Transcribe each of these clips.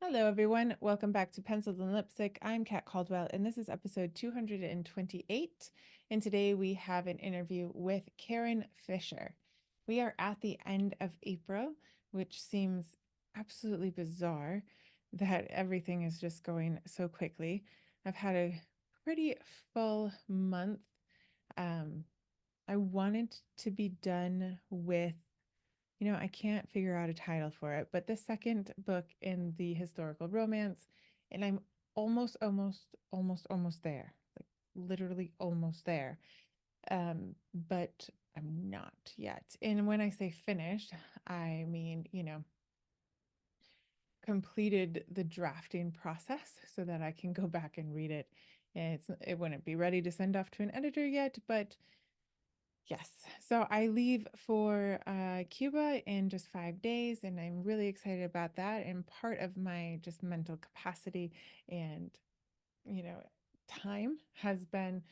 Hello, everyone. Welcome back to Pencils and Lipstick. I'm Kat Caldwell, and this is episode 228. And today we have an interview with Karyn Fischer. We are at the end of April, which seems absolutely bizarre that everything is just going so quickly. I've had a pretty full month. Um, I wanted to be done with I can't figure out a title for it, but the second book in the historical romance, and I'm almost there, like literally almost there. But I'm not yet. And when I say finished, I mean, completed the drafting process so that I can go back and read it. And it wouldn't be ready to send off to an editor yet, but yes. So I leave for Cuba in just 5 days, and I'm really excited about that. And part of my just mental capacity and, you know, time has been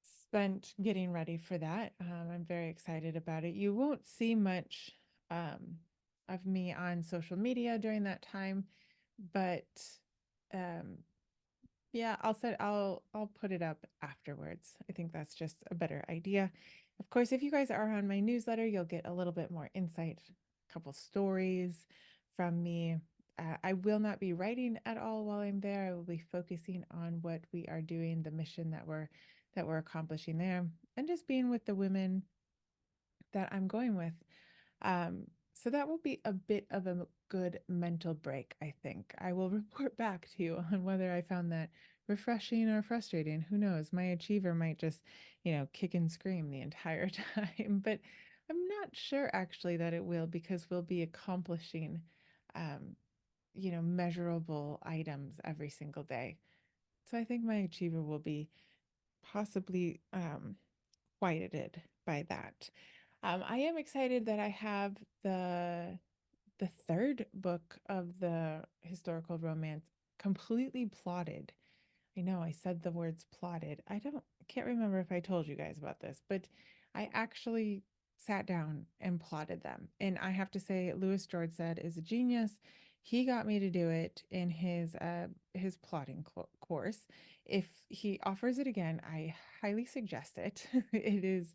spent getting ready for that. I'm very excited about it. You won't see much of me on social media during that time, but um, yeah, I'll put it up afterwards. I think that's just a better idea. Of course, if you guys are on my newsletter, you'll get a little bit more insight, a couple stories from me. I will not be writing at all while I'm there. I will be focusing on what we are doing, the mission that we're accomplishing there, and just being with the women that I'm going with. So that will be a bit of a good mental break, I think. I will report back to you on whether I found that refreshing or frustrating. Who knows? My achiever might just, kick and scream the entire time. But I'm not sure actually that it will because we'll be accomplishing, um, measurable items every single day. So I think my achiever will be possibly quieted by that. I am excited that I have the third book of the historical romance completely plotted. I know I said the words plotted. Can't remember if I told you guys about this, but I actually sat down and plotted them. And I have to say, Louis Jordan is a genius. He got me to do it in his plotting course. If he offers it again, I highly suggest it. It is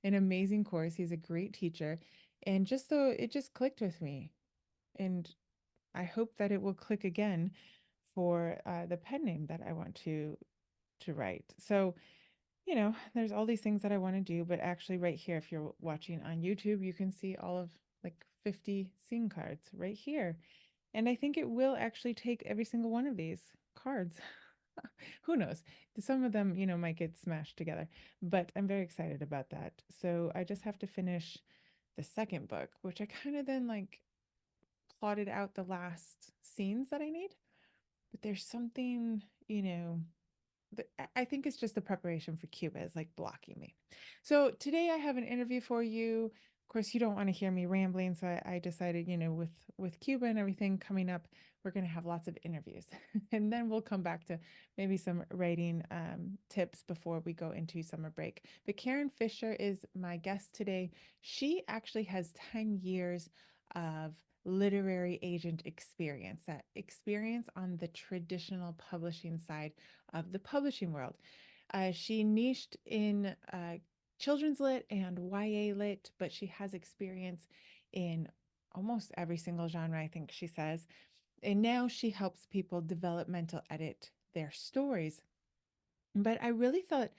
an amazing course. He's a great teacher. And just so it just clicked with me. And I hope that it will click again for the pen name that I want to write. So, there's all these things that I want to do, but actually right here, if you're watching on YouTube, you can see all of like 50 scene cards right here. And I think it will actually take every single one of these cards. Who knows? Some of them, might get smashed together, but I'm very excited about that. So I just have to finish the second book, which I kind of then like plotted out the last scenes that I need. But there's something, I think it's just the preparation for Cuba is like blocking me. So today I have an interview for you. Of course, you don't want to hear me rambling, so I decided, with Cuba and everything coming up, we're going to have lots of interviews, and then we'll come back to maybe some writing tips before we go into summer break. But Karyn Fischer is my guest today. She actually has 10 years of literary agent experience, that experience on the traditional publishing side of the publishing world. She niched in children's lit and YA lit, but she has experience in almost every single genre, I think she says. And now she helps people developmental edit their stories. But I really thought,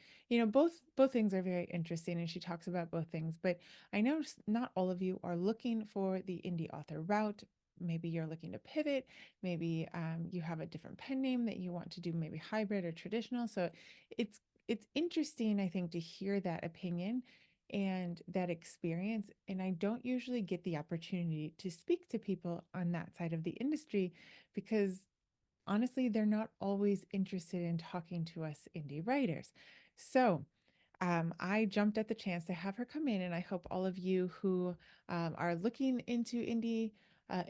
both things are very interesting, and she talks about both things. But I know not all of you are looking for the indie author route. Maybe you're looking to pivot. Maybe you have a different pen name that you want to do, maybe hybrid or traditional. So it's it's interesting, I think, to hear that opinion and that experience. And I don't usually get the opportunity to speak to people on that side of the industry because honestly, they're not always interested in talking to us indie writers. So I jumped at the chance to have her come in, and I hope all of you who are looking into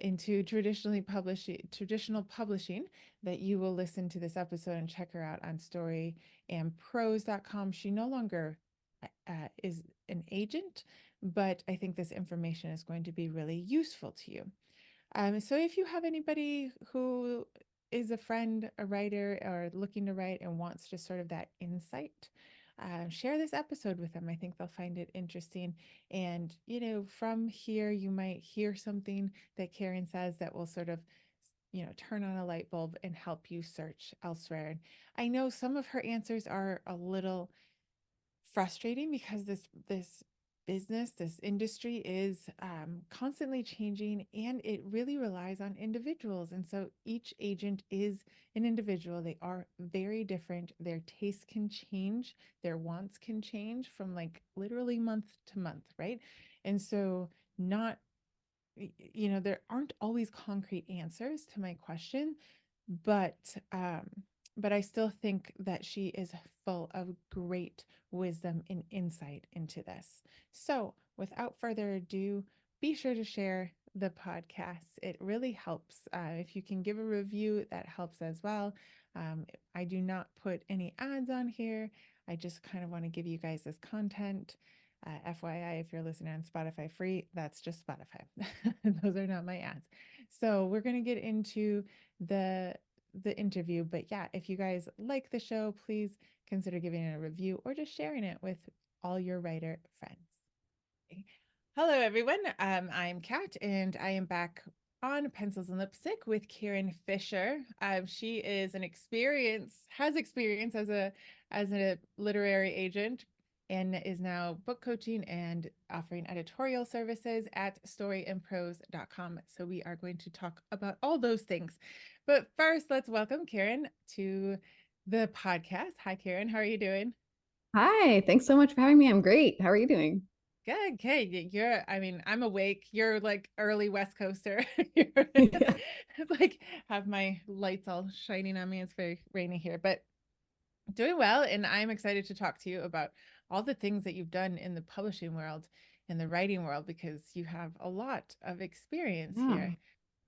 into traditional publishing, that you will listen to this episode and check her out on storyandprose.com. She no longer is an agent, but I think this information is going to be really useful to you. So if you have anybody who is a friend, a writer, or looking to write and wants just sort of that insight, share this episode with them. I think they'll find it interesting. And, from here, you might hear something that Karyn says that will sort of, turn on a light bulb and help you search elsewhere. And I know some of her answers are a little frustrating because this business, this industry is constantly changing, and it really relies on individuals. And so each agent is an individual. They are very different. Their tastes can change, their wants can change from like literally month to month, right? And so not there aren't always concrete answers to my question, but but I still think that she is full of great wisdom and insight into this. So, without further ado, be sure to share the podcast. It really helps. If you can give a review, that helps as well. Um, I do not put any ads on here. I just kind of want to give you guys this content. FYI, if you're listening on Spotify free, that's just Spotify. Those are not my ads. So we're going to get into the interview, but yeah, if you guys like the show, please consider giving it a review or just sharing it with all your writer friends. Okay. Hello, everyone. I'm Kat, and I am back on Pencils and Lipstick with Karyn Fischer. She is has experience as a literary agent, and is now book coaching and offering editorial services at storyandprose.com. So we are going to talk about all those things. But first, let's welcome Karyn to the podcast. Hi, Karyn. How are you doing? Hi, thanks so much for having me. I'm great. How are you doing? Good, good. I'm awake. You're like early West Coaster. You're Yeah. like have my lights all shining on me. It's very rainy here, but doing well. And I'm excited to talk to you about all the things that you've done in the publishing world and the writing world because you have a lot of experience here.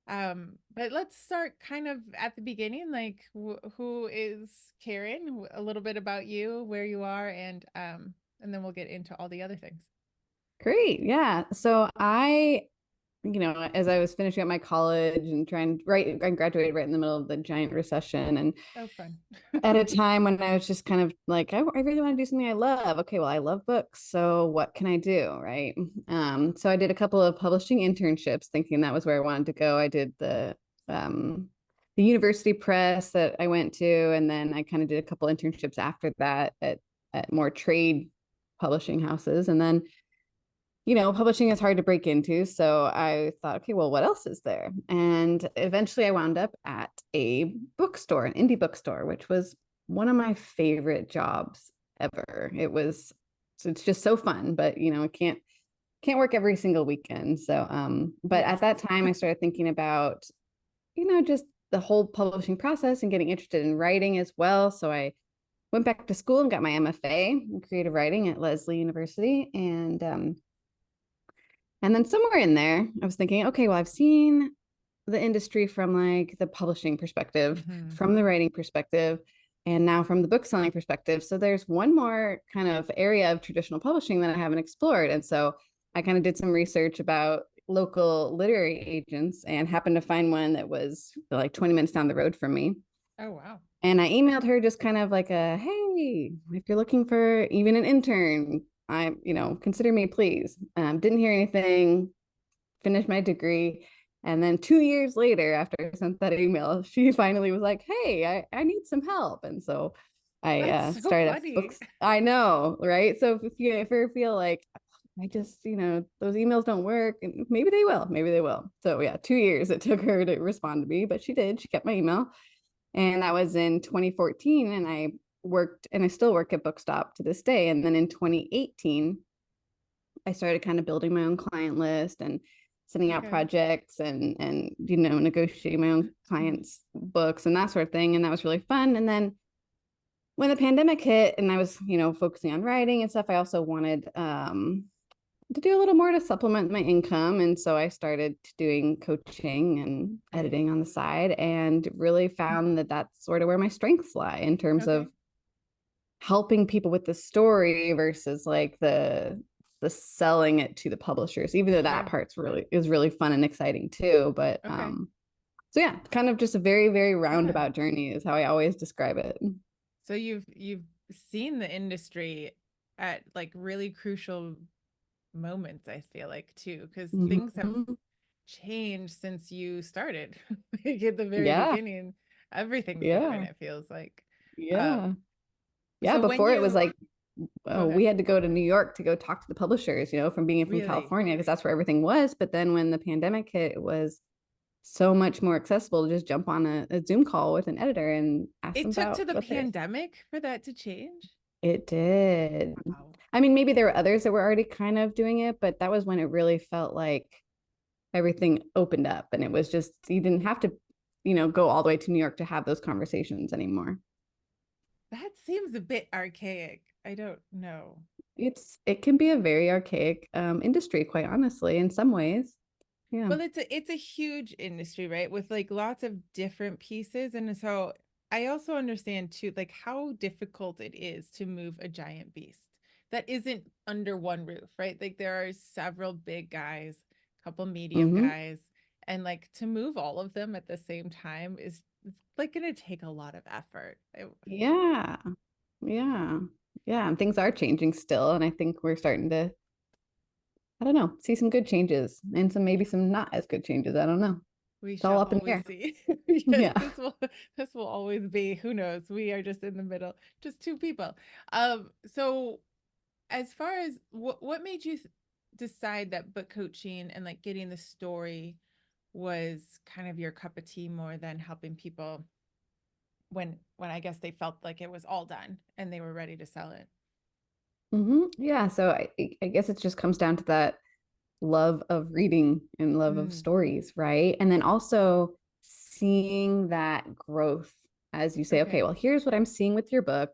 Yeah. But let's start kind of at the beginning. Like, who is Karyn? A little bit about you, where you are, and then we'll get into all the other things. Great. Yeah. As I was finishing up my college and I graduated right in the middle of the giant recession, and Oh, fun. at a time when I was just kind of like, I really want to do something I love. Okay, well, I love books, so what can I do, right? So I did a couple of publishing internships, thinking that was where I wanted to go. I did the university press that I went to, and then I kind of did a couple internships after that at more trade publishing houses, and then publishing is hard to break into. So I thought, okay, well, what else is there? And eventually I wound up at a bookstore, an indie bookstore, which was one of my favorite jobs ever. It's just so fun, but it can't work every single weekend. So but Yes. at that time I started thinking about, just the whole publishing process and getting interested in writing as well. So I went back to school and got my MFA in creative writing at Lesley University. And then somewhere in there, I was thinking, okay, well, I've seen the industry from like the publishing perspective, Hmm. from the writing perspective, and now from the book selling perspective. So there's one more kind of area of traditional publishing that I haven't explored. And so I kind of did some research about local literary agents and happened to find one that was like 20 minutes down the road from me. Oh, wow. And I emailed her just kind of like hey, if you're looking for even an intern, consider me, please. Didn't hear anything, finished my degree. And then 2 years later, after I sent that email, she finally was like, hey, I need some help. And so I That's so started at funny. books. I know, right? So if you ever feel like I just, those emails don't work, and maybe they will, maybe they will. So yeah, 2 years it took her to respond to me, but she did. She kept my email. And that was in 2014. And I worked, and I still work at Bookstop to this day. And then in 2018, I started kind of building my own client list and sending out Okay. projects and negotiating my own clients' books and that sort of thing. And that was really fun. And then when the pandemic hit and I was, focusing on writing and stuff, I also wanted to do a little more to supplement my income. And so I started doing coaching and Okay. editing on the side, and really found that that's sort of where my strengths lie in terms of Okay. helping people with the story versus like the the selling it to the publishers, even though that Sure. part's really is really fun and exciting too. But Okay. so yeah, kind of just a very, very Yeah. roundabout journey is how I always describe it. So you've seen the industry at like really crucial moments, I feel like too, because things have Mhm. changed since you started. Like at the very Yeah, beginning, everything's different, yeah, it feels like. yeah, Um, yeah. so when Before it was you like, go oh, ahead, we had to go to New York to go talk to the publishers, from being from really? California, because that's where everything was. But then when the pandemic hit, it was so much more accessible to just jump on a Zoom call with an editor and ask It them took about to the what they're. pandemic for that to change? It did. Wow. I mean, maybe there were others that were already kind of doing it, but that was when it really felt like everything opened up and it was just, you didn't have to, go all the way to New York to have those conversations anymore. That seems a bit archaic. I don't know. It can be a very archaic industry, quite honestly, in some ways. Yeah. Well, it's a huge industry, right? With like lots of different pieces. And so I also understand too, like how difficult it is to move a giant beast that isn't under one roof, right? Like there are several big guys, a couple medium Mm-hmm. guys, and like to move all of them at the same time is it's like going to take a lot of effort. Yeah. Yeah. Yeah. And things are changing still. And I think we're starting to, I don't know, see some good changes and some maybe some not as good changes. I don't know. We It's all shall up in the always air. see because Yeah. this will always be, who knows, we are just in the middle, just two people. So as far as what made you decide that book coaching and like getting the story was kind of your cup of tea more than helping people when I guess they felt like it was all done and they were ready to sell it? Yeah. So I guess it just comes down to that love of reading and love of Mm, stories, right? And then also seeing that growth as you say, okay, okay. well, here's what I'm seeing with your book,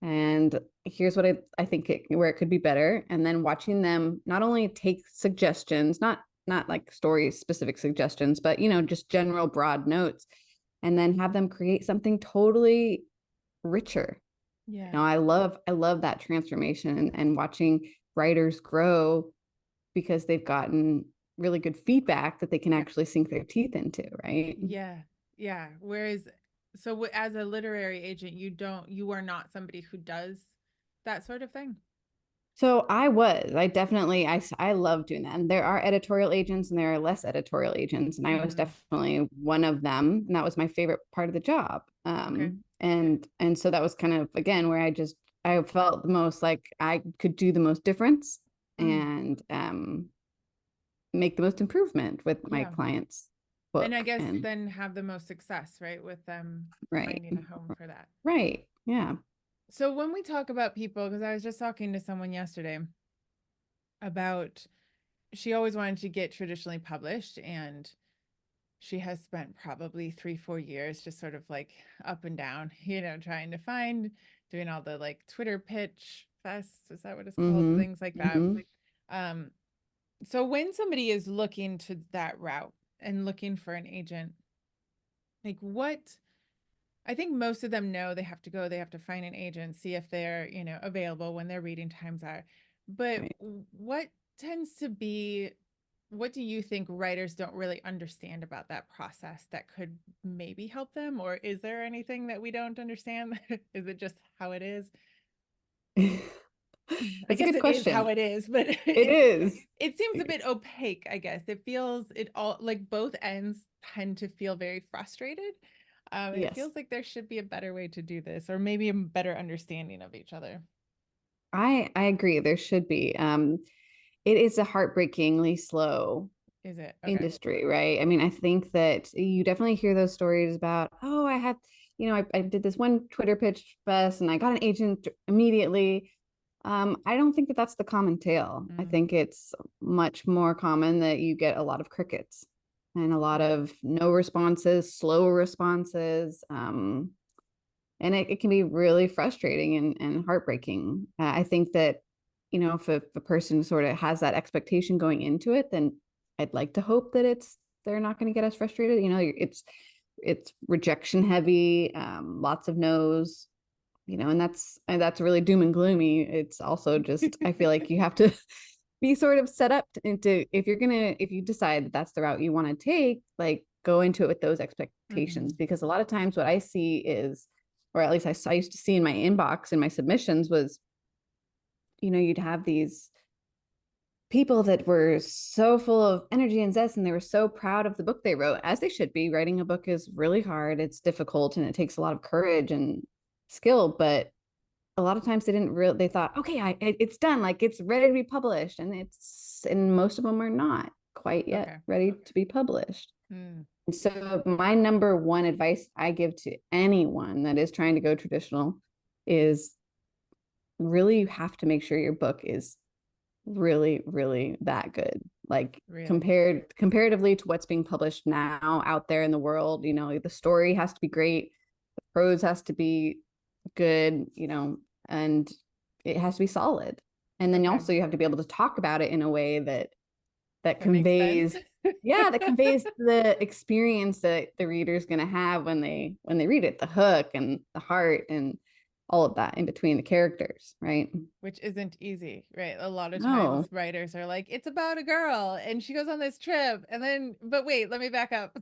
and here's what I think where it could be better. And then watching them not only take suggestions, not like story specific suggestions, but just general broad notes, and then have them create something totally richer. Yeah. I love that transformation and watching writers grow because they've gotten really good feedback that they can Yeah. actually sink their teeth into, right? Yeah. Yeah. Whereas, so as a literary agent, you are not somebody who does that sort of thing. So I definitely, I love doing that. And there are editorial agents and there are less editorial agents. And I was Mm, definitely one of them. And that was my favorite part of the job. okay. And so that was kind of, again, where I felt the most like I could do the most difference Mm, and make the most improvement with my yeah. clients' And I book. guess And then have the most success, right? With them right, finding a home for that. right. Yeah. So when we talk about people, because I was just talking to someone yesterday about she always wanted to get traditionally published and she has spent probably 3-4 years just sort of like up and down, trying to find, doing all the like Twitter pitch fest, is that what it's called? Mm-hmm. Things like that. Mm-hmm. Um, so when somebody is looking to that route and looking for an agent, like what I think most of them know they have to find an agent, see if they're, available when their reading times are. But Right. what tends to be, what do you think writers don't really understand about that process that could maybe help them? Or is there anything that we don't understand? Is it just how it is? I That's a guess good it is how question. it is, but It is. it seems a bit opaque, I guess. It feels it all like both ends tend to feel very frustrated. And it Yes. feels like there should be a better way to do this, or maybe a better understanding of each other. I agree. There should be. It is a heartbreakingly slow Is it? Okay. industry, right? I mean, I think that you definitely hear those stories about, oh, I did this one Twitter pitch fest and I got an agent immediately. I don't think that that's the common tale. I Mm, think it's much more common that you get a lot of crickets and a lot yeah. of no responses, slow responses. And it can be really frustrating and heartbreaking. I think that, if a person sort of has that expectation going into it, then I'd like to hope that they're not going to get as frustrated. It's rejection heavy, lots of no's, and that's really doom and gloomy. It's also just, I feel like you have to be sort of set up into, if you decide that that's the route you want to take, like go into it with those expectations. Mhm. Because a lot of times what I see is, or at least I used to see in my inbox in my submissions was, you'd have these people that were so full of energy and zest, and they were so proud of the book they wrote, as they should be. Writing a book is really hard, it's difficult, and it takes a lot of courage and skill. But a lot of times they thought, okay, it's done, like it's ready to be published, and most of them are not quite yet Okay. ready to be published. Mm. And so my number one advice I give to anyone that is trying to go traditional is, really, you have to make sure your book is really, really that good. Like, Really? comparatively to what's being published now out there in the world, the story has to be great, the prose has to be good, and it has to be solid. And then Okay. also you have to be able to talk about it in a way that That makes sense. conveys, yeah, that conveys the experience that the reader's going to have when they read it, the hook and the heart and all of that in between the characters, right? Which isn't easy, right? A lot of times No. writers are like, it's about a girl and she goes on this trip. And then, but wait, let me back up.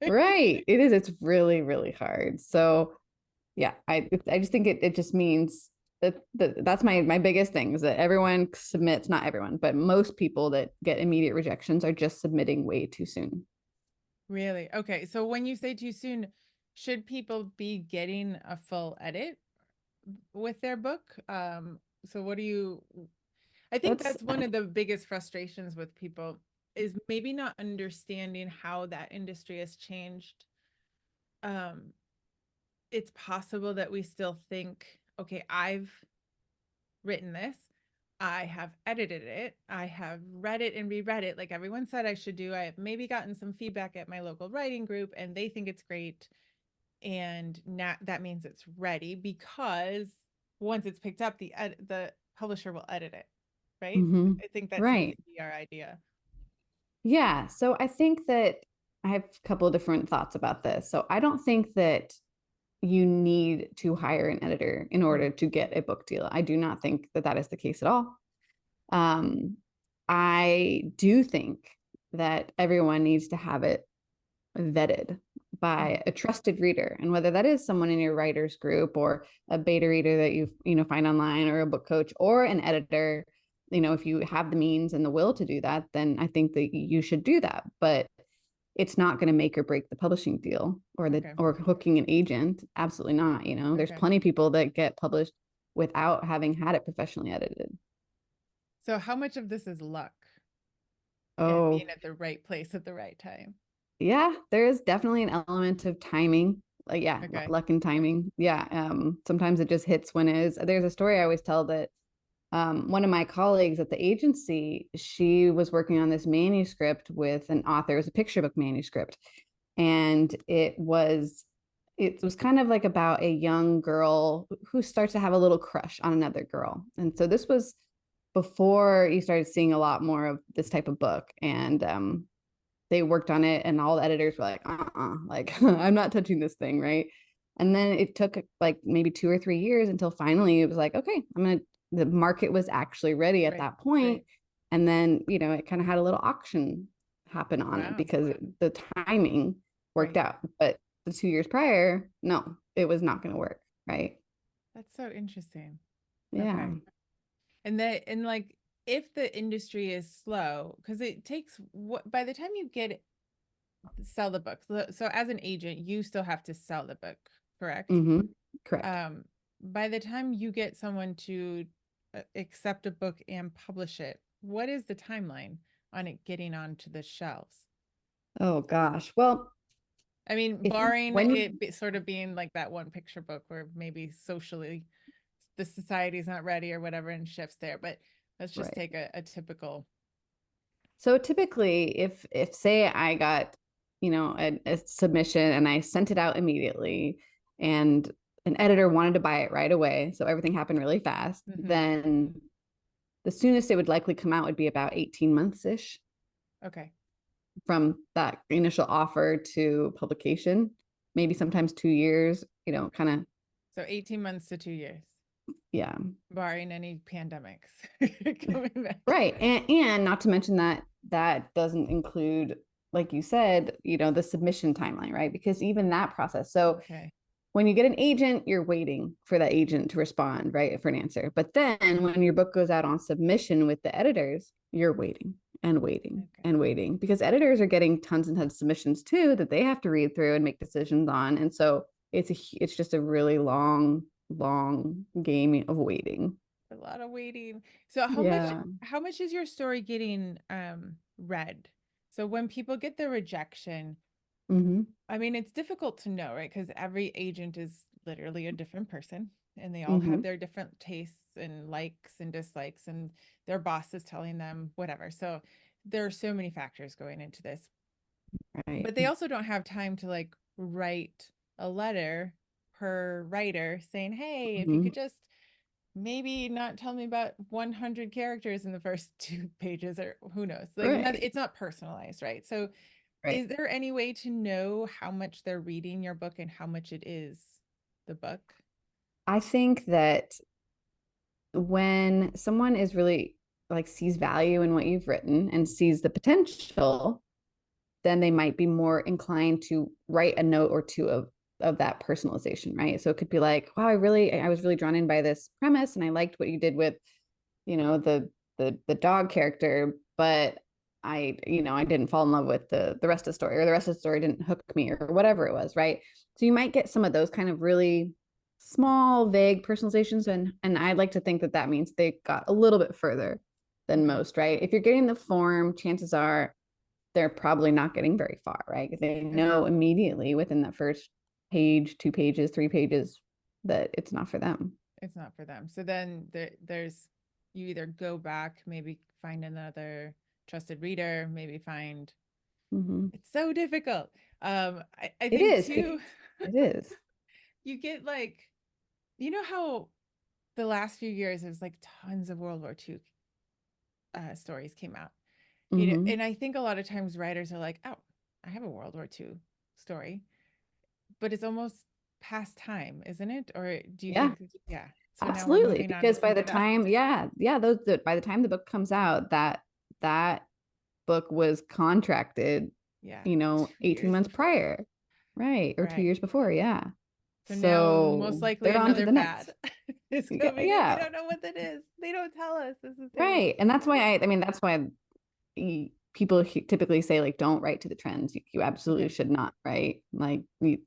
Right. It is. It's really, really hard. So yeah, I just think it just means that's my biggest thing, is that everyone submits, not everyone, but most people that get immediate rejections are just submitting way too soon. Really? Okay. So when you say too soon, should people be getting a full edit with their book? So what do you, I think That's that's one of the biggest frustrations with people is maybe not understanding how that industry has changed. Um, it's possible that we still think, okay, I've written this, I have edited it, I have read it and reread it like everyone said I should do. I have maybe gotten some feedback at my local writing group and they think it's great. And now that means it's ready because once it's picked up, the publisher will edit it, right? mhm. I think that seems Right. to be our idea. Yeah. So I think that I have a couple of different thoughts about this. So I don't think that you need to hire an editor in Mm, order to get a book deal. I do not think that that is the case at all. Um, I do think that everyone needs to have it vetted mhm. by a trusted reader, and whether that is someone in your writers group or a beta reader that you find online, or a book coach, or an editor. If you have the means and the will to do that, then I think that you should do that. But it's not going to make or break the publishing deal, Okay. or hooking an agent. Absolutely not. There's Okay. plenty of people that get published without having had it professionally edited. So how much of this is luck and being Oh, at the right place at the right time? yeah, there is definitely an element of timing. Like, yeah, Okay. luck and timing. Yeah. Sometimes it just hits when it is. There's a story I always tell that, one of my colleagues at the agency, she was working on this manuscript with an author. It was a picture book manuscript. And it was kind of like about a young girl who starts to have a little crush on another girl. And so this was before you started seeing a lot more of this type of book. And they worked on it, and all the editors were like, like, I'm not touching this thing, right? And then it took like maybe 2 or 3 years until finally it was like, okay, the market was actually ready at Right. that point. Right. And then, it kind of had a little auction happen on it Wow. because the timing worked Right. out. But the 2 years prior, no, it was not going to work, right? That's so interesting. Yeah. Okay. And like if the industry is slow, because it takes what by the time you get sell the book. So as an agent, you still have to sell the book, correct? Mm-hmm. Correct. Um, by the time you get someone to accept a book and publish it, what is the timeline on it getting onto the shelves? Oh gosh. Well, I mean, if you barring when you it sort of being like that one picture book where maybe socially the society's not ready or whatever and shifts there, but let's just right. take a typical. So typically, if say I got, a submission and I sent it out immediately, and an editor wanted to buy it right away, so everything happened really fast, Mhm. then the soonest it would likely come out would be about 18 months ish Okay. from that initial offer to publication. Maybe sometimes 2 years, kind of So 18 months to 2 years, Yeah. barring any pandemics coming back. Right. And not to mention that that doesn't include, like you said, the submission timeline, right? Because even that process. So Okay. when you get an agent, you're waiting for that agent to respond, right, for an answer. But then when your book goes out on submission with the editors, you're waiting and waiting Okay. and waiting because editors are getting tons and tons of submissions too that they have to read through and make decisions on. And so it's just a really long game of waiting. A lot of waiting. So Yeah. how much is your story getting read? So when people get the rejection, Mm-hmm. I mean, it's difficult to know, right? Because every agent is literally a different person and they all Mm-hmm. have their different tastes and likes and dislikes, and their boss is telling them whatever. So there are so many factors going into this. Right. But they also don't have time to like write a letter per writer saying, hey, if you Mm-hmm. could just maybe not tell me about 100 characters in the first 2 pages, or who knows, like Right. it's not personalized, right? So Right. is there any way to know how much they're reading your book and how much it is the book? I think that when someone is really like sees value in what you've written and sees the potential, then they might be more inclined to write a note or two of that personalization, right? So it could be like, wow, I was really drawn in by this premise and I liked what you did with, the dog character, but I didn't fall in love with the rest of the story, or the rest of the story didn't hook me, or whatever it was, right? So you might get some of those kind of really small, vague personalizations, and I'd like to think that that means they got a little bit further than Okay. most, right? If you're getting the form, chances are they're probably not getting very far, right? Because they Okay. know immediately within that first page, 2 pages, 3 pages, that it's not for them. It's not for them. So then there's, you either go back, maybe find another trusted reader, maybe find, Mm-hmm. it's so difficult. I It think is. too, It is. you get like, you know how the last few years there's like tons of World War II stories came out, Mm-hmm. and I think a lot of times writers are like, oh, I have a World War II story, but it's almost past time, isn't it? Or do you Yeah, think, yeah, so now we're absolutely. moving on to Because by the something else? time, yeah, by the time the book comes out, that book was contracted, Yeah, 18 2 years months before. prior, right? Or two Right. years before, yeah. So now most So likely they're on to another the next. fad is Yeah, coming and we yeah, don't know what that is. They don't tell us. This is terrible. right. And that's why I mean, that's why people typically say like don't write to the trends. You absolutely Okay. should not, right? Like the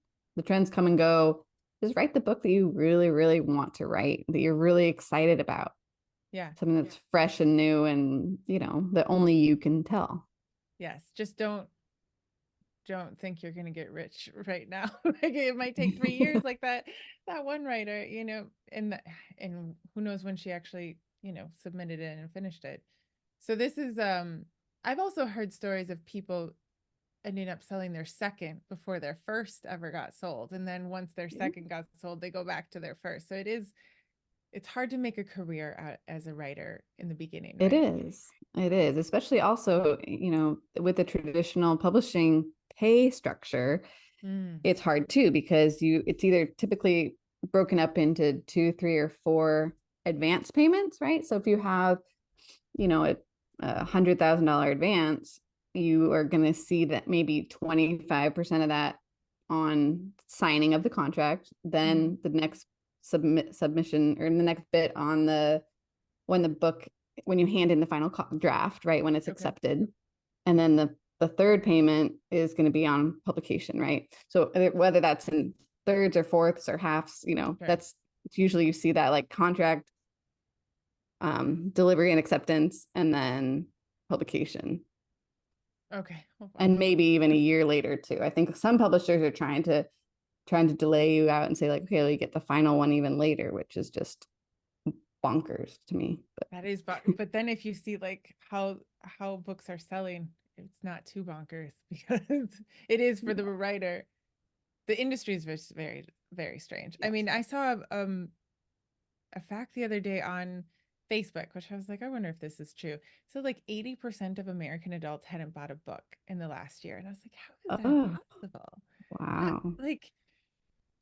trends come and go. Just write the book that you really really want to write, that you're really excited about, Yeah. something that's fresh and new, and that only you can tell. Yes. Just don't think you're going to get rich right now. Like it might take 3 years, like that one writer, and who knows when she actually, submitted it and finished it. So this is I've also heard stories of people ending up selling their second before their first ever got sold, and then once their second got sold, they go back to their first. So it's hard to make a career out as a writer in the beginning, It right? is. It is, especially also, with the traditional publishing pay structure, Mm, it's hard too because it's either typically broken up into 2, 3, or 4 advance payments, right? So if you have, $100,000 advance, you are going to see that maybe 25% of that on signing of the contract, mm-hmm. then the next submission, or the next bit on when the book when you hand in the final draft, right, when it's Okay. accepted, and then the third payment is going to be on publication, right? So whether that's in thirds or fourths or halves, Sure. that's usually you see that like contract, delivery and acceptance, and then publication, Okay. Oh, wow. and maybe even a year later too. I think some publishers are trying to delay you out and say like, okay, well, you get the final one even later, which is just bonkers to me. That is, but then if you see like how books are selling, it's not too bonkers because it is for the writer. The industry is just very, very strange. I Yes. mean, I saw a fact the other day on Facebook, which I was like, I wonder if this is true. So like 80% of American adults hadn't bought a book in the last year. And I was like, how is that Oh, possible? That wow. like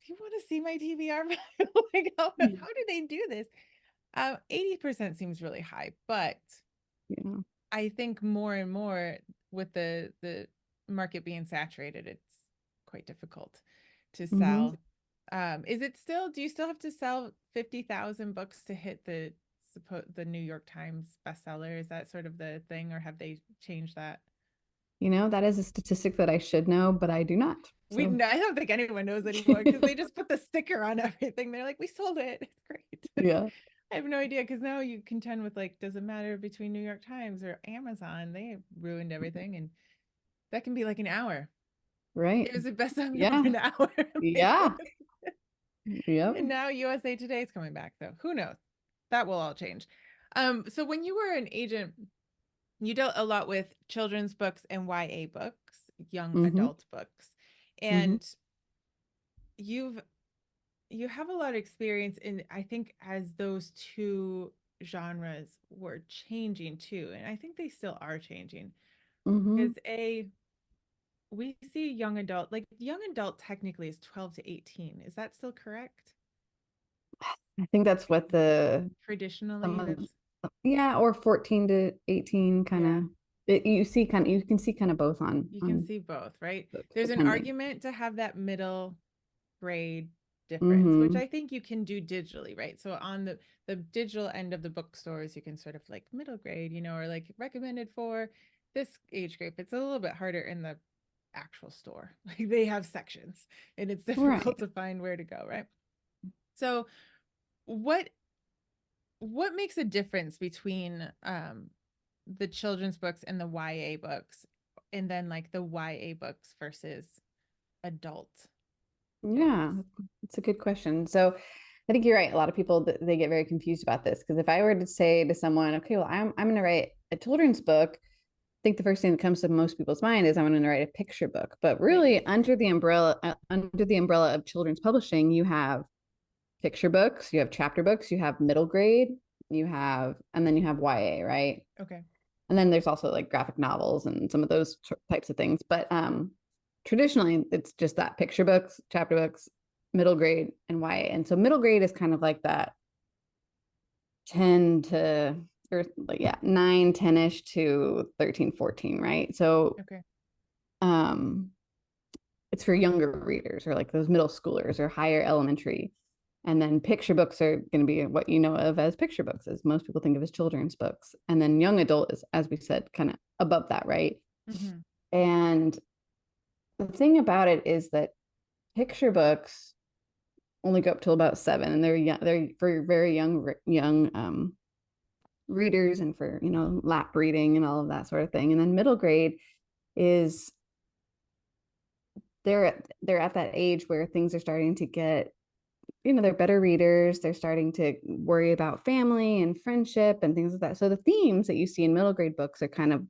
you want to see my TBR file? Like, how do they do this? 80% seems really high, but Yeah. I think more and more with the market being saturated, it's quite difficult to Hmm. sell. Is it still, do you still have to sell 50,000 books to hit the New York Times bestseller? Is that sort of the thing, or have they changed that? That is a statistic that I should know, but I do not. So I don't think anyone knows anymore because they just put the sticker on everything. They're like, we sold it. It's great. yeah, I have no idea because now you contend with like, does it matter between New York Times or Amazon? They ruined everything, and that can be like an hour. right. It was the best selling for Yeah. an hour. Like, Yeah. Yep. and now USA Today is coming back, though. Who knows? That will all change. So when you were an agent, you dealt a lot with children's books and YA books, young Hmm. adult books, Hmm. and you've you have a lot of experience in, I think, as those two genres were changing too, and I think they still are changing Hmm. because we see young adult, like young adult technically is 12 to 18. Is that still correct? I think that's what some Traditionally, of, that's, yeah, or 14 to 18 kind yeah, of. You can see kind of both you can on see both, right? books There's an depending. argument to have that middle grade difference, which Hmm. I think you can do digitally, right? So on the digital end of the bookstores, you can sort of like middle grade, or like recommended for this age group. It's a little bit harder in the actual store. Like they have sections and it's difficult Right. to find where to go, right? So what what makes a difference between the children's books and the YA books, and then like the YA books versus adult books? Yeah, it's a good question. So I think you're right. A lot of people they get very confused about this because if I were to say to someone, okay, well, I'm going to write a children's book, I think the first thing that comes to most people's mind is I'm going to write a picture book. But Right. really, under the umbrella of children's publishing, you have picture books, you have chapter books, you have middle grade, and then you have YA, right? Okay. And then there's also like graphic novels and some of those types of things. But traditionally, it's just that picture books, chapter books, middle grade, and YA. And so middle grade is kind of like that 10 to, or like, yeah, 9, 10-ish to 13, 14, right? So Okay. um, it's for younger readers or like those middle schoolers or higher elementary. And then picture books are going to be what you know of as picture books, as most people think of as children's books. And then young adult is, as we said, kind of above that, right? Mm-hmm. And the thing about it is that picture books only go up till about 7, and they're young, they're for very young readers and for lap reading and all of that sort of thing. And then middle grade is they're at that age where things are starting to get, they're better readers. They're starting to worry about family and friendship and things like that. So the themes that you see in middle grade books are kind of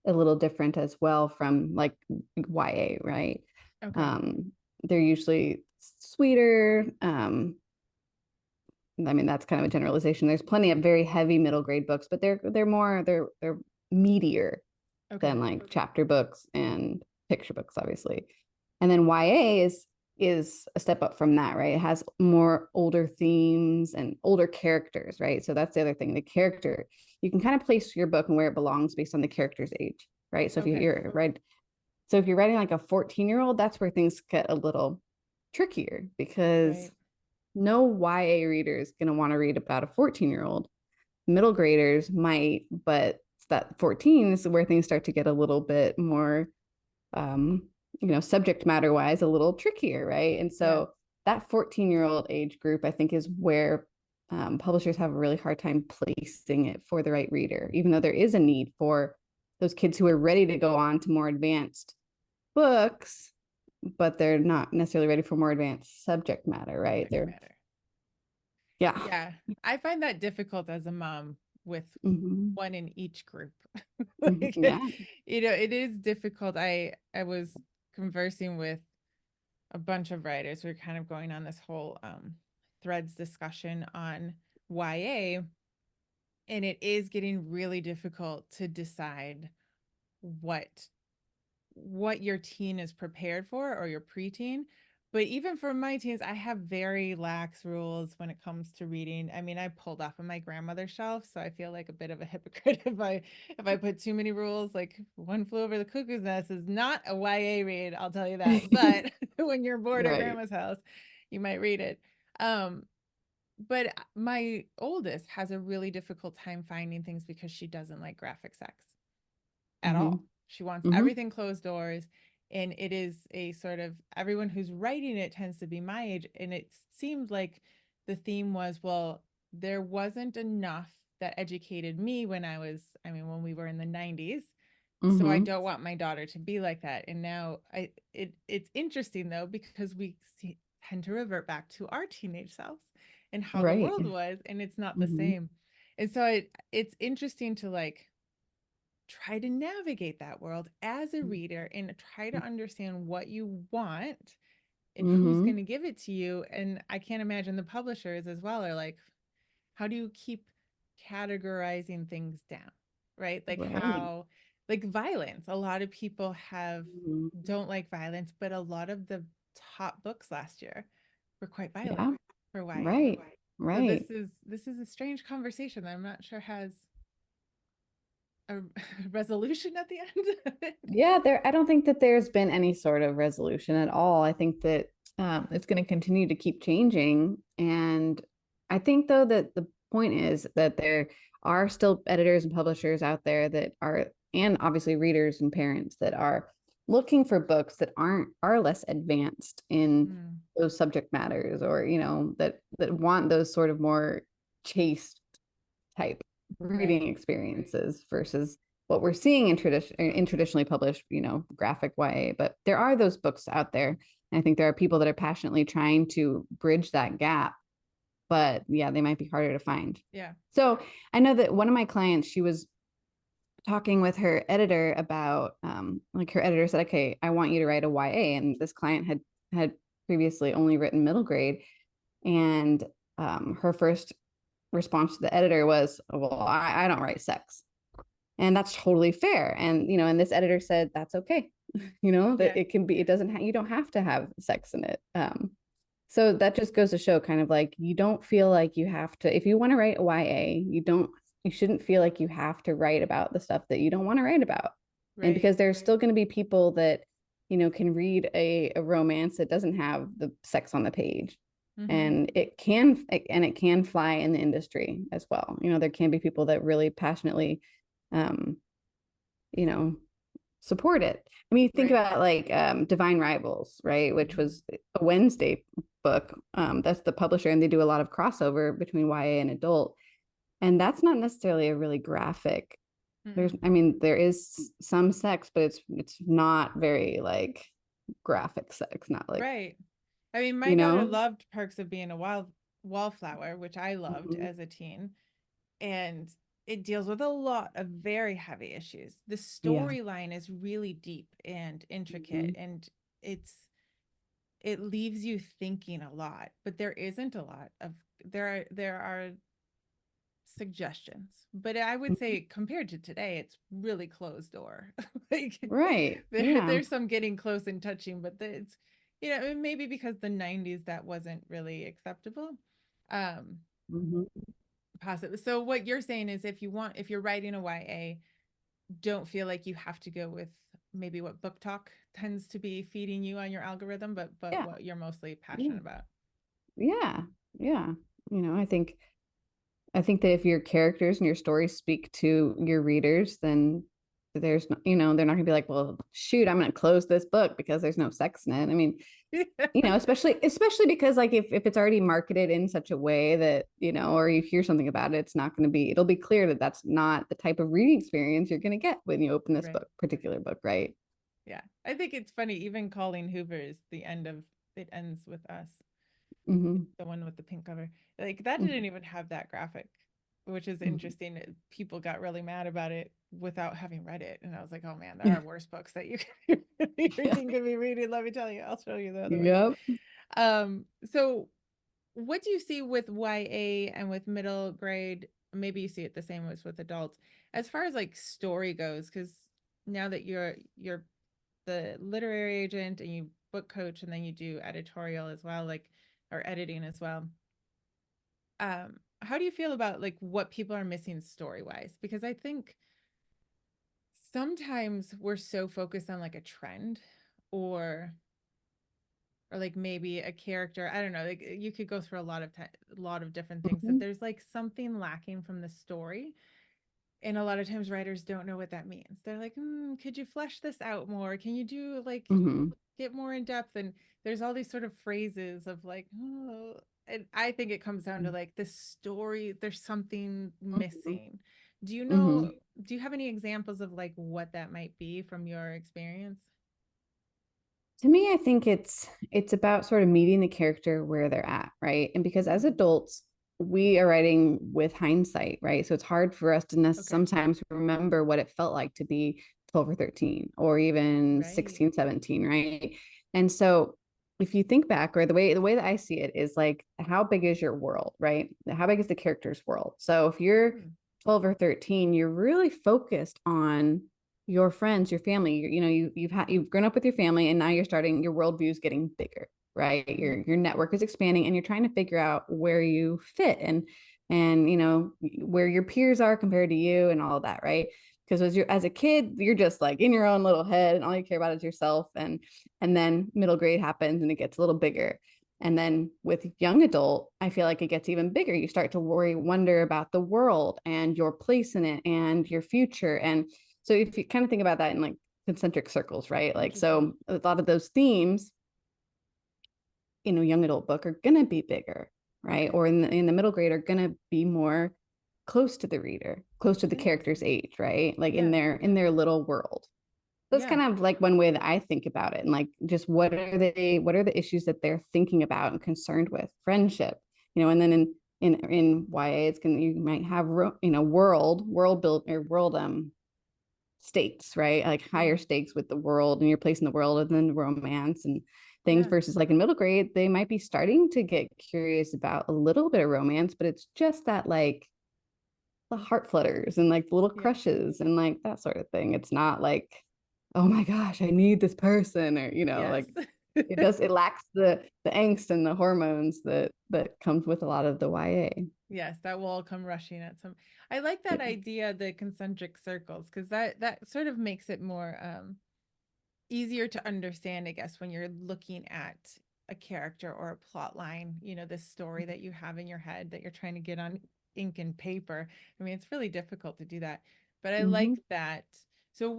a little different as well from like YA, right? Okay. Um, they're usually sweeter. I mean, that's kind of a generalization. There's plenty of very heavy middle grade books, but they're meatier Okay. than like chapter books and picture books, obviously. And then YA is a step up from that, right? It has more older themes and older characters, right? So that's the other thing. The character, you can kind of place your book and where it belongs based on the character's age, right? So if Okay. you're right, so if you're writing like a 14-year-old, that's where things get a little trickier because Right. no YA reader is going to want to read about a 14-year-old. Middle graders might, but that 14 is where things start to get a little bit more, um, subject matter wise, a little trickier, right? And Yeah. so that 14-year-old age group, I think, is where publishers have a really hard time placing it for the right reader, even though there is a need for those kids who are ready to go on to more advanced books, but they're not necessarily ready for more advanced subject matter, right? Subject matter. Yeah. Yeah. I find that difficult as a mom with Mm-hmm. one in each group. Mm-hmm. Like, Yeah. it is difficult. I was conversing with a bunch of writers. We're kind of going on this whole threads discussion on YA, and it is getting really difficult to decide what what your teen is prepared for, or your preteen, But even for my teens, I have very lax rules when it comes to reading. I mean, I pulled off of my grandmother's shelf, so I feel like a bit of a hypocrite if I put too many rules. Like One Flew Over the Cuckoo's Nest is not a YA read, I'll tell you that. But when you're bored at Right. grandma's house, you might read it. Um, but my oldest has a really difficult time finding things because she doesn't like graphic sex at Mm-hmm. all. She wants Mm-hmm. everything closed doors. And it is a sort of everyone who's writing it tends to be my age. And it seemed like the theme was, well, there wasn't enough that educated me when when we were in the 90s. So I Mm-hmm. don't want my daughter to be like that. And now it's interesting though, because tend to revert back to our teenage selves and how the Right. world was, and it's not the Mm-hmm. same. And so it's interesting to like try to navigate that world as a reader and try to understand what you want and who's Mm-hmm. going to give it to you. And I can't imagine the publishers as well are like, how do you keep categorizing things down? Right? Like Right. how, like violence. A lot of people Mhm. don't like violence, but a lot of the top books last year were quite violent Yeah. for YA. Right. So Right. this is a strange conversation that I'm not sure has a resolution at the end of it. Yeah, I don't think that there's been any sort of resolution at all. I think that it's going to continue to keep changing. And I think, though, that the point is that there are still editors and publishers out there that are, and obviously readers and parents that are looking for books that are less advanced in Mm, those subject matters, or, that want those sort of more chaste type right. reading experiences versus what we're seeing in traditionally published, graphic YA. But there are those books out there. And I think there are people that are passionately trying to bridge that gap. But yeah, they might be harder to find. Yeah. So I know that one of my clients, she was talking with her editor about, like, her editor said, okay, I want you to write a YA. And this client had previously only written middle grade. And her first response to the editor was, well, I don't write sex. And that's totally fair. And, and this editor said, that's okay. That Yeah. it can be, it doesn't, you don't have to have sex in it. So that just goes to show kind of like, you don't feel like you have to, if you want to write a YA, you shouldn't feel like you have to write about the stuff that you don't want to write about. And Right. because there's still going to be people that, can read a romance that doesn't have the sex on the page. Mm-hmm. And it can fly in the industry as well. There can be people that really passionately, um, you know, support it. I mean, you think Right. about like Divine Rivals, right? Which Mm-hmm. was a Wednesday book. That's the publisher, and they do a lot of crossover between YA and adult. And that's not necessarily a really graphic. Mm-mm. I mean, there is some sex, but it's not very like graphic sex, not like, Right. I mean, my you daughter know. loved Perks of Being a Wallflower, which I loved Mhm. as a teen, and it deals with a lot of very heavy issues. The Yeah. storyline is really deep and intricate, Mhm. and it's it leaves you thinking a lot, but there isn't a lot of there are suggestions, but I would Mhm. say compared to today, it's really closed door. Like Right. Yeah. there's some getting close and touching, but it's maybe because the 90s that wasn't really acceptable. Um, Mhm. Possibly. So what you're saying is if you're writing a YA, don't feel like you have to go with maybe what book talk tends to be feeding you on your algorithm, but Yeah. what you're mostly Yeah. passionate about. Yeah. Yeah. I think that if your characters and your stories speak to your readers, then there's no, they're not gonna be like, well, shoot, I'm gonna close this book because there's no sex in it. I mean, especially because, like, if it's already marketed in such a way that, or you hear something about it, it's not going to be, it'll be clear that that's not the type of reading experience you're going to get when you open this Right. particular book, right? Yeah. I think it's funny, even calling Hoover's the end of it ends with us, Mm-hmm. the one with the pink cover. Like that Mm-hmm. didn't even have that graphic, which is Mm-hmm. interesting. People got really mad about it without having read it. And I was like, oh man, there are worse books that your Yeah. teen could be reading. Let me tell you, I'll show you the other ones. Yep. So what do you see with YA and with middle grade? Maybe you see it the same as with adults, as far as like story goes, because now that you're the literary agent and you book coach and then you do editorial as well, like, or editing as well. How do you feel about like what people are missing story wise? Because I think sometimes we're so focused on like a trend or like maybe a character, I don't know, like you could go through a lot of different things, that Mhm. there's like something lacking from the story. And a lot of times writers don't know what that means. They're like, could you flesh this out more? Can you do like Mhm. get more in depth? And there's all these sort of phrases of like, oh, and I think it comes down to like the story, there's something Mhm. missing. Do you know, Mhm. do you have any examples of like what that might be from your experience? To me, I think it's about sort of meeting the character where they're at, right? And because as Mm, adults, we are writing with hindsight, right? So it's hard for us to okay. sometimes remember what it felt like to be 12 or 13 or even Right. 16, 17, right? And so if you think back, or the way that I see it is like, how big is your world, right? How big is the character's world? So if you're Mm, 12 or 13, you're really focused on your friends, your family. You've grown up with your family, and now you're starting, your worldview is getting bigger, right? mm, Your network is expanding, and you're trying to figure out where you fit, and where your peers are compared to you, and all of that, right? Because as a kid, you're just like in your own little head, and all you care about is yourself. And then middle grade happens, and it gets a little bigger. And then with young adult, I feel like it gets even bigger. You start to wonder about the world and your place in it and your future. And so if you kind of think about that in like concentric circles, right? Like, interesting. so a lot of those themes in a young adult book are going to be bigger, right? Okay. Or in the middle grade are going to be more close to the reader, close to the character's Interesting. age, right? Like in Yeah. their little world. That's Yeah. kind of like one way that I think about it. And like, just what are the issues that they're thinking about and concerned with? Friendship, and then in YA, you might have world build or world stakes, right? Like Yeah. higher stakes with the world and your place in the world, and then romance and things, Yeah. versus like in middle grade, they might be starting to get curious about a little bit of romance, but it's just that, like, the heart flutters and like the little Yeah. crushes and like that sort of thing. It's not like, oh my gosh, I need this person, or Yes. like, it lacks the angst and the hormones that comes with a lot of the YA. Yes, that will all come rushing at some. I like that Yeah. idea, the concentric circles, because that sort of makes it more easier to understand, I guess, when you're looking at a character or a plot line, this story that you have in your head that you're trying to get on ink and paper. I mean, it's really difficult to do that. But I Mm-hmm. like that. So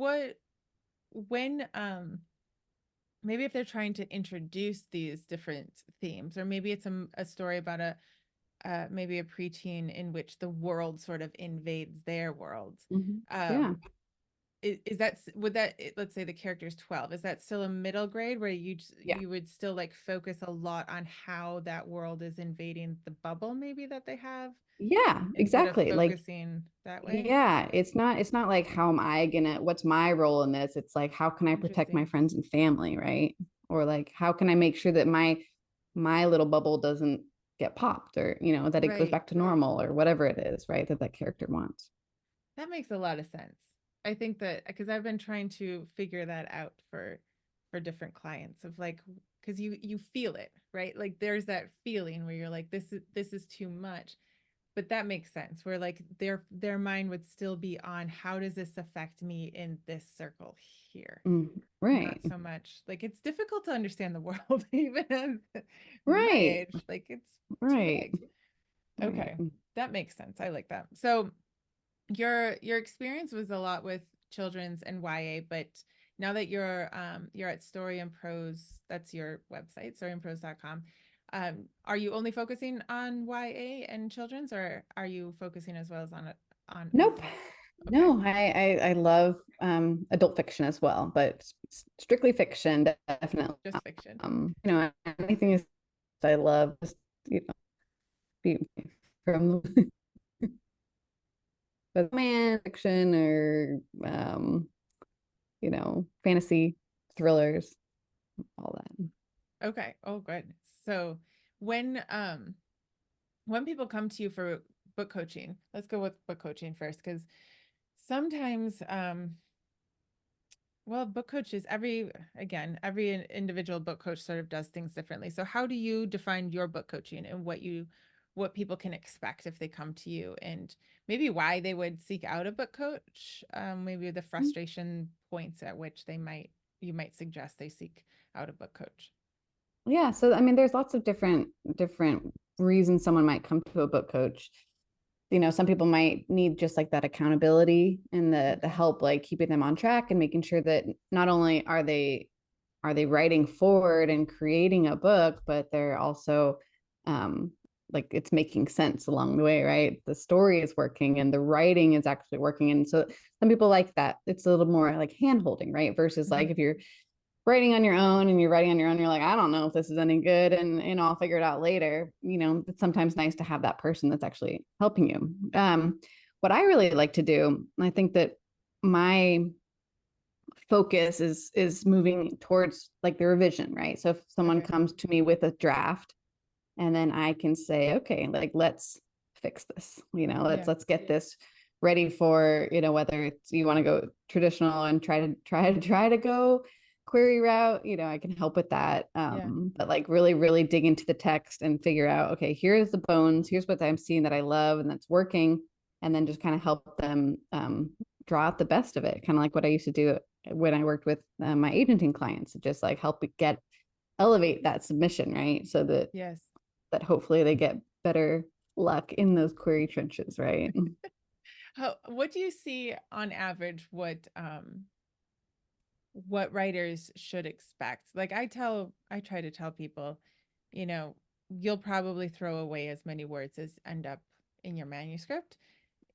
when maybe if they're trying to introduce these different themes, or maybe it's a story about maybe a preteen in which the world sort of invades their world. Mm-hmm. Yeah. Um, is that would that let's say the character's 12, is that still a middle grade where Yeah. you would still like focus a lot on how that world is invading the bubble maybe that they have Yeah, instead of exactly. Like, focusing that way? yeah, it's not like, how am I gonna, what's my role in this? It's like, how can I protect my Interesting. friends and family, right? Or like, how can I make sure that my little bubble doesn't get popped, or that it goes Right. back to normal, or whatever it is, right? That character wants. That makes a lot of sense. I think that because I've been trying to figure that out for different clients of like, because you feel it, right? Like there's that feeling where you're like, this is too much. But that makes sense, where like their mind would still be on how does this affect me in this circle here? Not Right. so much like it's difficult to understand the world even at my Right. age. Like it's too Right. big. Right. Okay. That makes sense. I like that. So your experience was a lot with children's and YA, but now that you're at Story and Prose, that's your website, storyandprose.com. Are you only focusing on YA and children's, or are you focusing as well as on Nope. adult? Okay, No, I love adult fiction as well, but strictly fiction, definitely. just fiction. Anything is, I love, just, be from the man fiction, or fantasy thrillers, all that. Okay. Oh, good. So when people come to you for book coaching, let's go with book coaching first, because sometimes Well, book coaches, every individual book coach sort of does things differently. So how do you define your book coaching and what people can expect if they come to you, and maybe why they would seek out a book coach? Maybe the frustration points at which you might suggest they seek out a book coach. Yeah, so I mean, there's lots of different reasons someone might come to a book coach. Some people might need just like that accountability and the Okay. help, like keeping them on track and making sure that not only are they writing forward and creating a book, but they're also um like it's making sense along the way, right? The story is working and the writing is actually working. And so some people like that. It's a little more like hand holding, right? Versus like Mhm. if you're writing on your own and you're writing on your own, you're like, I don't know if this is any good, and I'll figure it out later. It's sometimes nice to have that person that's actually helping you. What I really like to do, I think that my focus is moving towards like the revision, right? So if someone Okay. comes to me with a draft, and then I can say, okay, like let's fix this, let's Yeah. get this ready for, whether it's you want to go traditional and try to go query route, I can help with that. Yeah. But like really really dig into the text and figure out, okay, here's the bones, here's what I'm seeing that I love and that's working, and then just kind of help them draw out the best of it, kind of like what I used to do when I worked with my agenting clients, just like help it get elevate that submission, right? So that Yes. hopefully they get better luck in those query trenches, right? What do you see on average what writers should expect? Like I try to tell people, you know, you'll probably throw away as many words as end up in your manuscript.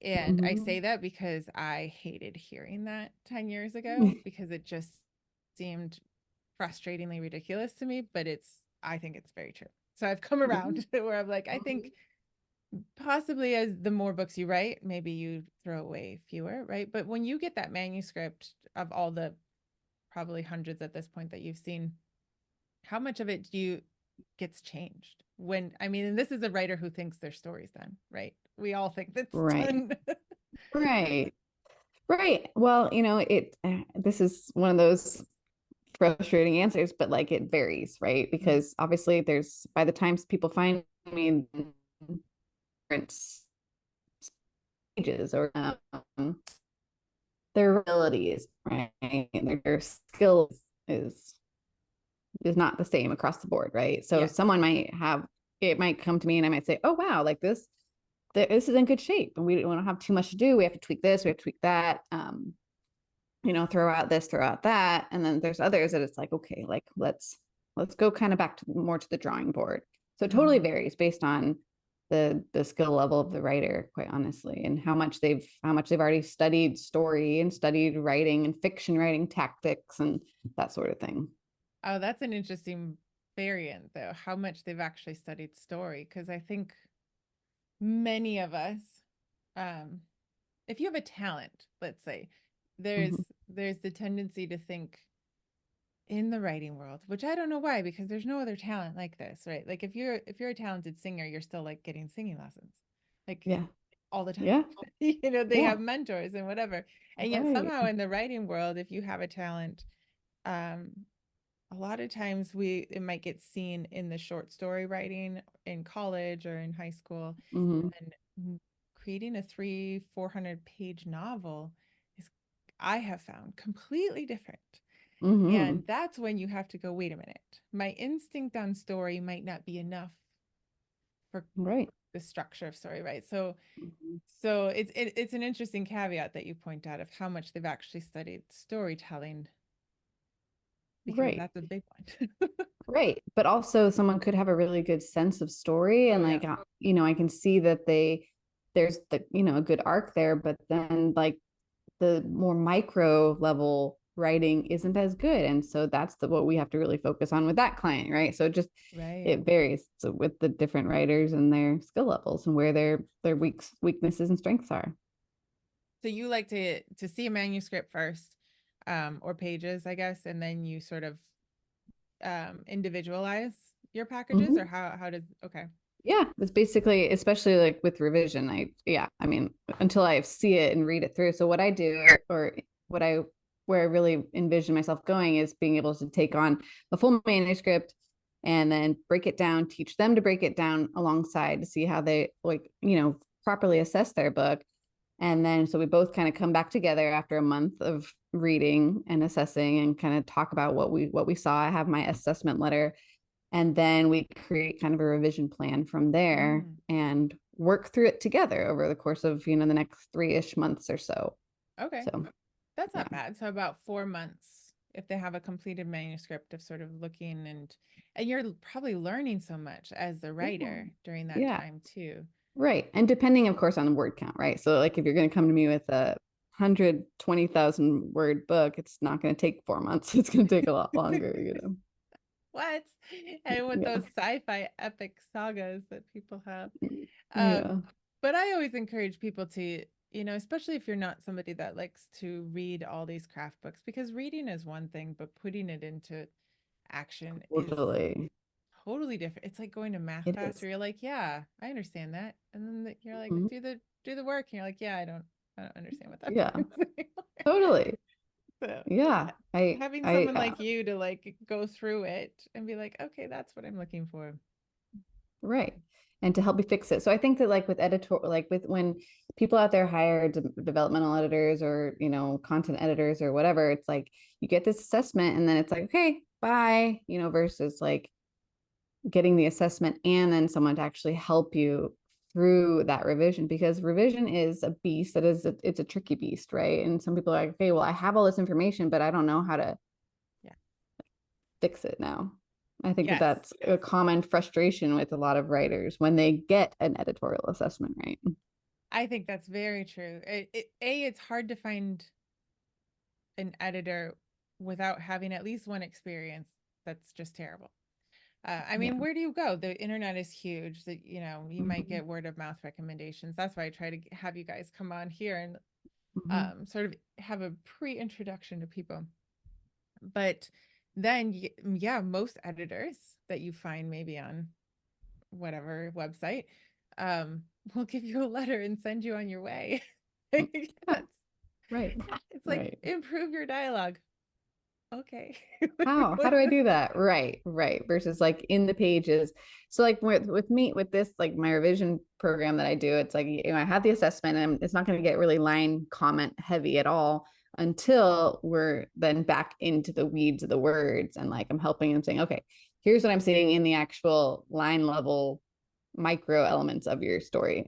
And I Mm-hmm. say that because I hated hearing that 10 years ago because it just seemed frustratingly ridiculous to me, but I think it's very true. So I've come around where I'm like, I think possibly as the more books you write, maybe you throw away fewer, right? But when you get that manuscript of all the probably hundreds at this point that you've seen, how much of it do you gets changed? When I mean, and this is a writer who thinks their story's done, right? We all think that's Right. done. Right. Right. Well, this is one of those frustrating answers, but like it varies, right? Mm. Because obviously there's by the times people find me different stages or their abilities, right? Their skill is not the same across the board, right? So Yes. someone it might come to me and I might say, oh wow, like this is in good shape and we don't have too much to do. We have to tweak this, we have to tweak that. Throw out this, throw out that. And then there's others that it's like, okay, like let's go kind of back to more to the drawing board. So it totally Mm-hmm. varies based on the skill level of the writer, quite honestly, and how much they've already studied story and studied writing and fiction writing tactics and that sort of thing. Oh, that's an interesting variant, though, how much they've actually studied story. Because I think many of us, um, if you have a talent, let's say, there's Mm-hmm. there's the tendency to think in the writing world, which I don't know why, because there's no other talent like this, right? Like if you're a talented singer, you're still like getting singing lessons, like Yeah. all the time. Yeah. They Yeah. have mentors and whatever. And yet Right. somehow in the writing world, if you have a talent, um, a lot of times it might get seen in the short story writing in college or in high school, Mm-hmm. and creating a 400 page novel is, I have found, completely different. Mm-hmm. And that's when you have to go, wait a minute, my instinct on story might not be enough for Right. the structure of story, right? So Mhm. it's an interesting caveat that you point out of how much they've actually studied storytelling, because Right. that's a big one. Right. But also someone could have a really good sense of story Oh and yeah. like I can see that there's a good arc there, but then like the more micro level writing isn't as good. And so that's what we have to really focus on with that client, right? So Right. it varies so with the different writers and their skill levels and where their weaknesses and strengths are. So you like to see a manuscript first, or pages, I guess, and then you sort of individualize your packages, or Mhm. how does okay. Yeah, it's basically, especially like with revision. I mean, until I see it and read it through. So what I do, or what I where I really envision myself going is being able to take on a full manuscript and then break it down, teach them to break it down alongside to see how they like, properly assess their book. And then so we both kind of come back together after a month of reading and assessing and kind of talk about what we saw. I have my assessment letter, and then we create kind of a revision plan from there Mm, and work through it together over the course of, the next 3-ish months or so. okay. So, That's yeah. not bad. So about 4 months if they have a completed manuscript of sort of looking, and you're probably learning so much as the Yeah. writer during that Yeah. time too. Right. And depending, of course, on the word count, right? So, like, if you're going to come to me with a 120,000 word book, it's not going to take 4 months. It's going to take a lot longer. What? And with Yeah. those sci-fi epic sagas that people have. Um, Yeah. but I always encourage people to, especially if you're not somebody that likes to read all these craft books, because reading is one thing, but putting it into action is Totally. totally different. It's like going to math It class is. where you're like, yeah, I understand that. And then you're like, Mhm. do the work. And you're like, yeah, I don't understand what that Yeah. means anymore. Totally. So Yeah. having someone like you to like go through it and be like, okay, that's what I'm looking for. Right. And to help me fix it. So I think that like with editor, like with when people out there hire developmental editors or, content editors or whatever, it's like you get this assessment and then it's like, okay, bye, versus like getting the assessment and then someone to actually help you through that revision, because revision is a beast it's a tricky beast, right? And some people are like, okay, well, I have all this information, but I don't know how to Yeah. fix it now. I think that Yes. that's a common frustration with a lot of writers when they get an editorial assessment, right? I think that's very true. It's hard to find an editor without having at least one experience that's just terrible. I Yeah. mean, where do you go? The internet is huge. That you might Mhm. get word of mouth recommendations. That's why I try to have you guys come on here and Mhm. sort of have a pre-introduction to people. But then, yeah, most editors that you find maybe on whatever website um, will give you a letter and send you on your way. Yeah. That's Right. it's like Right. improve your dialogue. Okay. How do I do that? Right, right. Versus like in the pages. So like with me with this like my revision program that I do, it's like I have the assessment and it's not going to get really line comment heavy at all until we're then back into the weeds of the words, and like I'm helping them saying, okay, here's what I'm seeing in the actual line level micro elements of your story.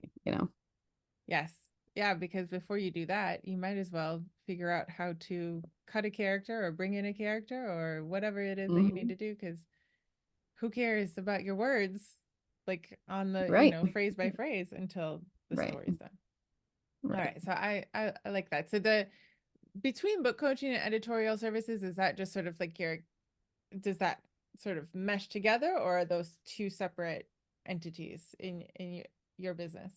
Yes. Yeah, because before you do that, you might as well figure out how to cut a character or bring in a character or whatever it is that you need Mhm. to do, because who cares about your words like on the, Right, phrase by phrase until the right, story's done. All right. right. So I like that. So the between book coaching and editorial services, is that just sort of like does that sort of mesh together, or are those two separate entities in your business?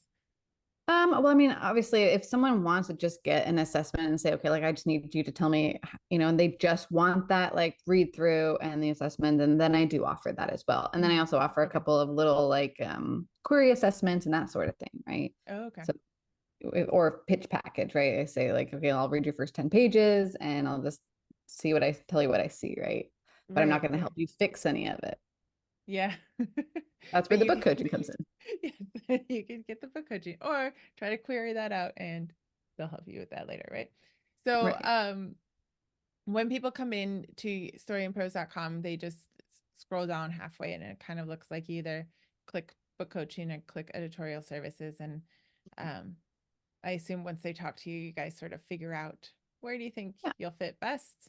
Well, I mean, obviously, if someone wants to just get an assessment and say, okay, like I just need you to tell me, and they just want that like read through and the assessment, and then I do offer that as well. And then I Mm, also offer a okay. couple of little like query assessments and that sort of thing, right? Oh, okay. So, or pitch package, right? I say like, okay, I'll read your first 10 pages and I'll just tell you what I see, right? But I'm not Right, going to help right. you fix any of it. Yeah. That's where But the you book can, coaching comes in. yes, you can get the book coaching or try to query that out and they'll help you with that later, right? So, Right. when people come in to storyandprose.com, they just scroll down halfway and it kind of looks like you either click book coaching or click editorial services. And um, I assume once they talk to you, you guys sort of figure out where do you think Yeah. you'll fit best.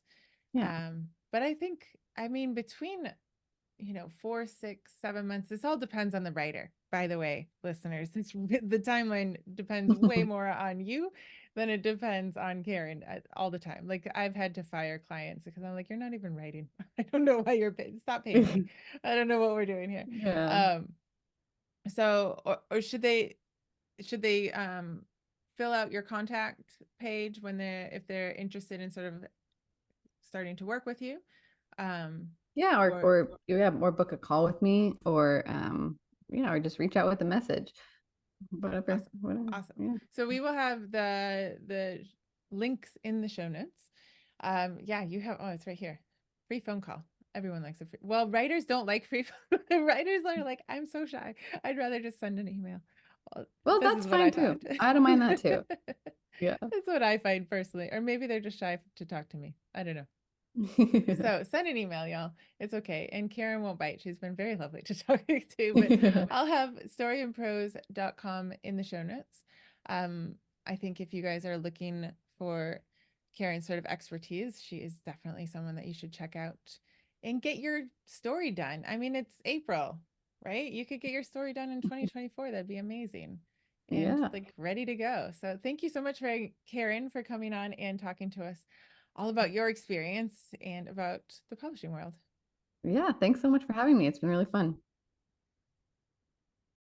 Yeah. But I think, I mean, between 4, 6, 7 months. This all depends on the writer, by the way, listeners. The timeline depends way more on you than it depends on Karyn all the time. Like I've had to fire clients because I'm like, you're not even writing. I don't know why you're paying. Stop paying me. I don't know what we're doing here. Yeah. Um, so or should they fill out your contact page when if they're interested in sort of starting to work with you? Um, Yeah, or or book a call with me, or or just reach out with a message. Whatever, Awesome. whatever. Awesome. Yeah. So we will have the links in the show notes. Yeah, you have, oh, it's right here. Free phone call. Everyone likes a free, well, writers don't like free phone. Writers are like, I'm so shy. I'd rather just send an email. Well, Well, this that's is what fine I too. found. I don't mind that too. Yeah. That's what I find personally. Or maybe they're just shy to talk to me. I don't know. So send an email, y'all. It's okay. And Karyn won't bite. She's been very lovely to talk to, but I'll have storyandprose.com in the show notes. I think if you guys are looking for Karyn's sort of expertise, she is definitely someone that you should check out and get your story done. I mean, it's April, right? You could get your story done in 2024. That'd be amazing. And Yeah. like ready to go. So thank you so much for Karyn for coming on and talking to us all about your experience and about the publishing world. Yeah. Thanks so much for having me. It's been really fun.